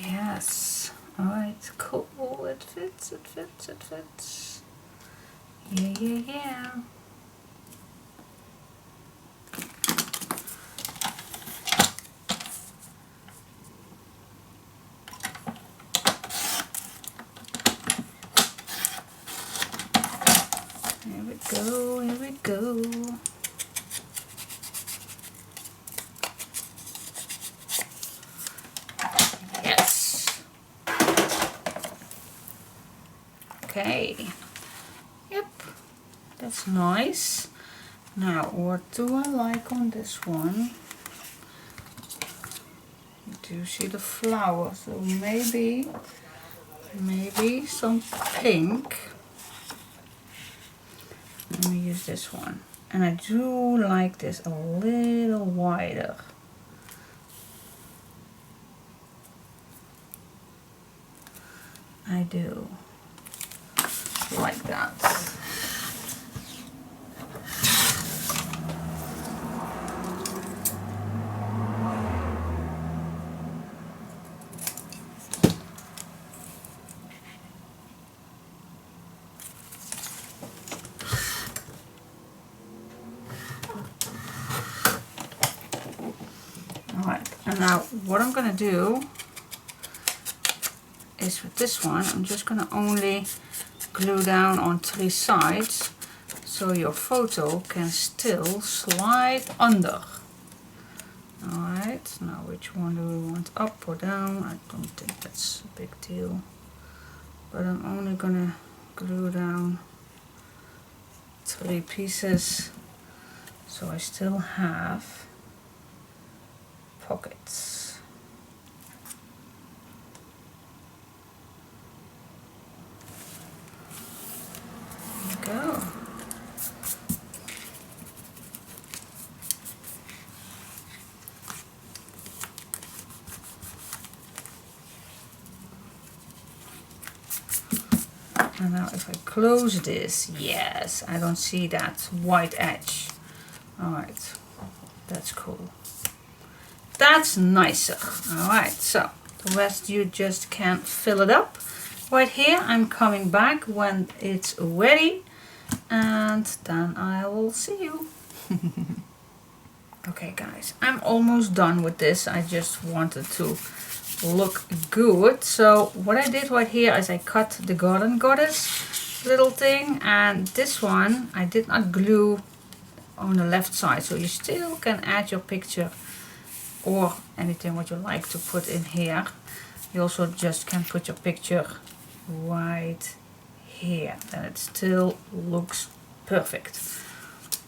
A: Yes. Alright, cool. It fits, it fits, it fits. Yeah, yeah, yeah. Here we go, here we go. Yes. Okay. Yep. That's nice. Now, what do I like on this one? You do see the flower, so maybe some pink. Let me use this one. And I do like this a little wider. I do like that. Alright, and now what I'm going to do is with this one, I'm just going to only glue down on 3 sides so your photo can still slide under. Alright, now which one do we want, up or down? I don't think that's a big deal. But I'm only going to glue down 3 pieces so I still have pockets. There we go. And now if I close this, yes, I don't see that white edge. Alright, that's cool. That's nicer. Alright, so the rest you just can fill it up. Right here, I'm coming back when it's ready and then I will see you. Okay guys, I'm almost done with this. I just wanted to look good. So what I did right here is I cut the garden goddess little thing, and this one I did not glue on the left side, so you still can add your picture or anything what you like to put in here. You also just can put your picture right here and it still looks perfect.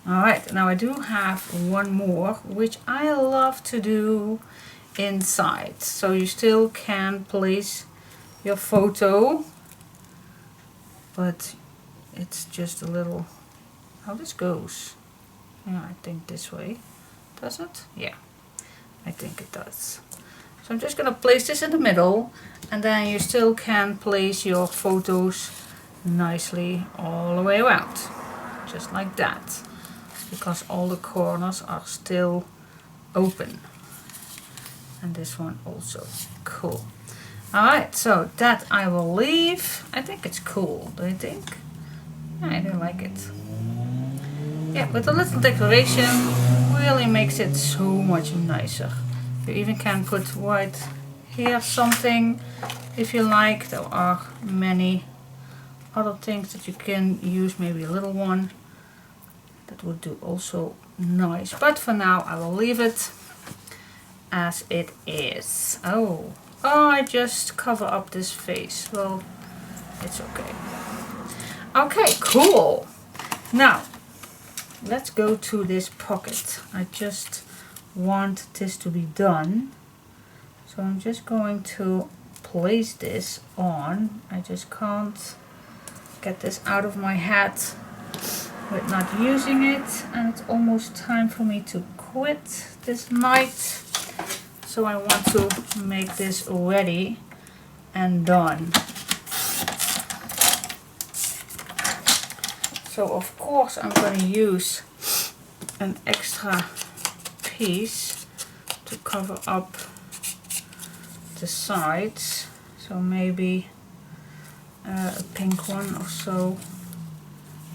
A: Alright, now I do have one more which I love to do inside, so you still can place your photo, but it's just a little, how this goes. Yeah, I think this way. Does it? Yeah, I think it does. So I'm just gonna place this in the middle, and then you still can place your photos nicely all the way around. Just like that. Because all the corners are still open. And this one also. Cool. Alright, so that I will leave. I think it's cool, do you think? Yeah, I do like it. Yeah, with a little decoration really makes it so much nicer. You even can put right here something if you like. There are many other things that you can use, maybe a little one. That would do also nice. But for now I will leave it as it is. Oh, I just cover up this face. Well, it's okay. Okay, cool. Now, let's go to this pocket. I just want this to be done. So I'm just going to place this on. I just can't get this out of my head with not using it. And it's almost time for me to quit this night. So I want to make this ready and done. So of course I'm going to use an extra piece to cover up the sides. So maybe a pink one or so.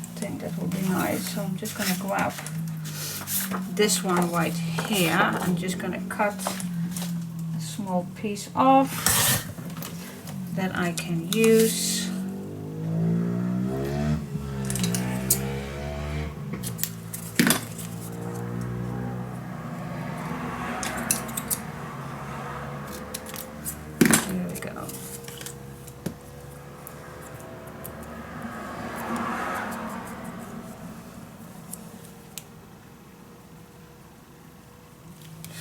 A: I think that would be nice. So I'm just going to grab this one right here. I'm just going to cut a small piece off that I can use. There we go.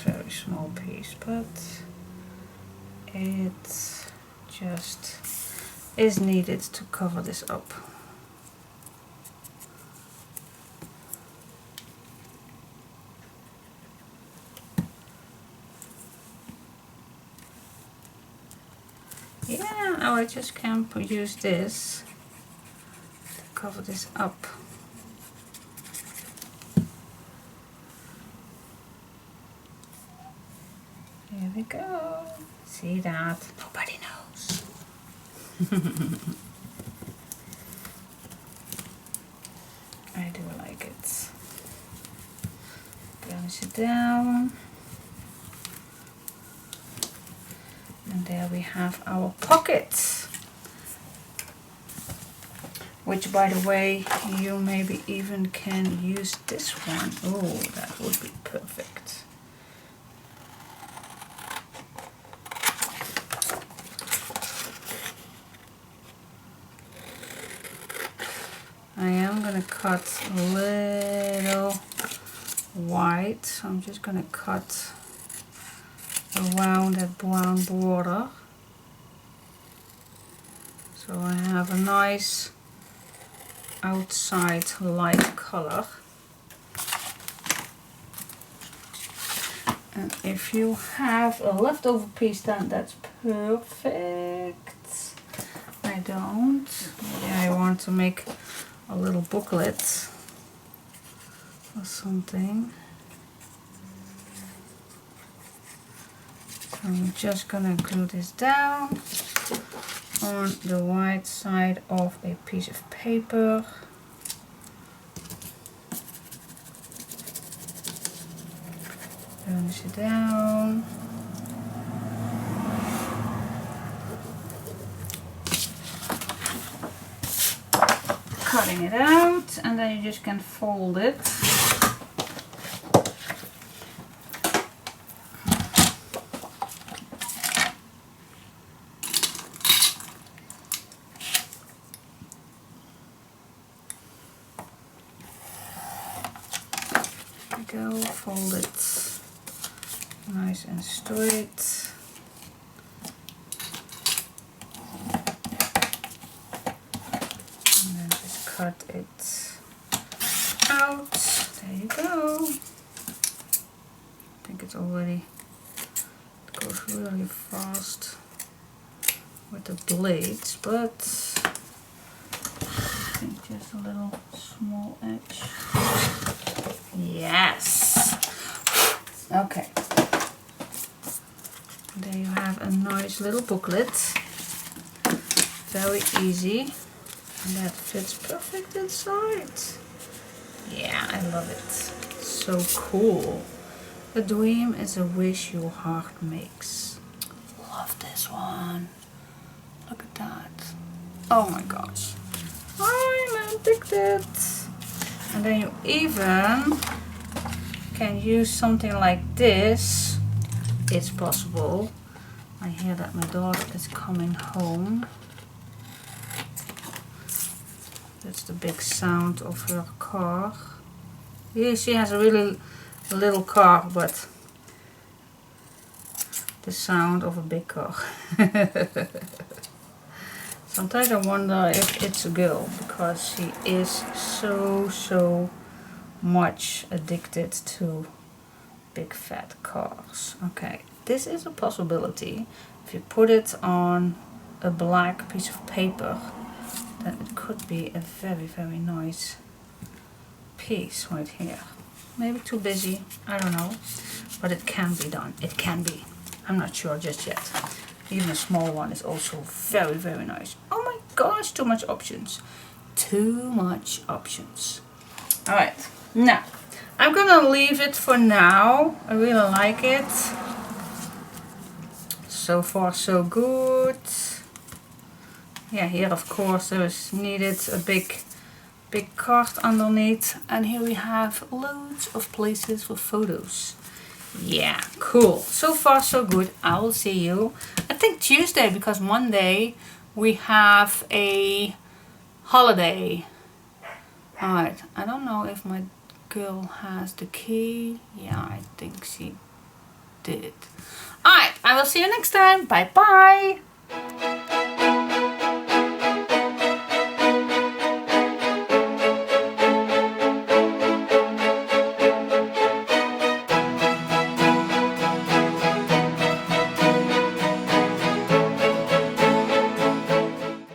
A: Very small piece, but it just is needed to cover this up. Yeah, now I just can use this to cover this up. Here we go. See that? Nobody knows. I do like it. Close it down. And there we have our pocket. Which, by the way, you maybe even can use this one. Oh, that would be perfect. I am going to cut a little white, so I'm just going to cut around that brown border. So I have a nice outside light color. And if you have a leftover piece, then that's perfect. I don't. Maybe I want to make a little booklet or something. So I'm just gonna glue this down on the right side of a piece of paper. Finish it down. Cutting it out, and then you just can fold it. There we go, fold it nice and straight. cut it out. There you go. I think it's already, it goes really fast with the blades, but I think just a little small edge. Yes. Okay. There you have a nice little booklet. Very easy. And that fits perfect inside. Yeah, I love it. So cool. A dream is a wish your heart makes. Love this one. Look at that. Oh my gosh. I'm addicted. And then you even can use something like this. It's possible. I hear that my daughter is coming home. That's the big sound of her car. Yeah, she has a really little car, but the sound of a big car. Sometimes I wonder if it's a girl, because she is so much addicted to big fat cars. Okay, this is a possibility. If you put it on a black piece of paper, then it could be a very nice piece right here. Maybe too busy, I don't know, but it can be done. It can be. I'm not sure just yet. Even a small one is also very nice. Oh my gosh, too much options. Too much options. Alright, now I'm gonna leave it for now. I really like it. So far so good. Yeah, here of course there is needed a big card underneath, and here we have loads of places for photos. Yeah, cool. So far so good. I will see you, I think Tuesday, because Monday we have a holiday. Alright, I don't know if my girl has the key. Yeah, I think she did. Alright, I will see you next time. Bye bye.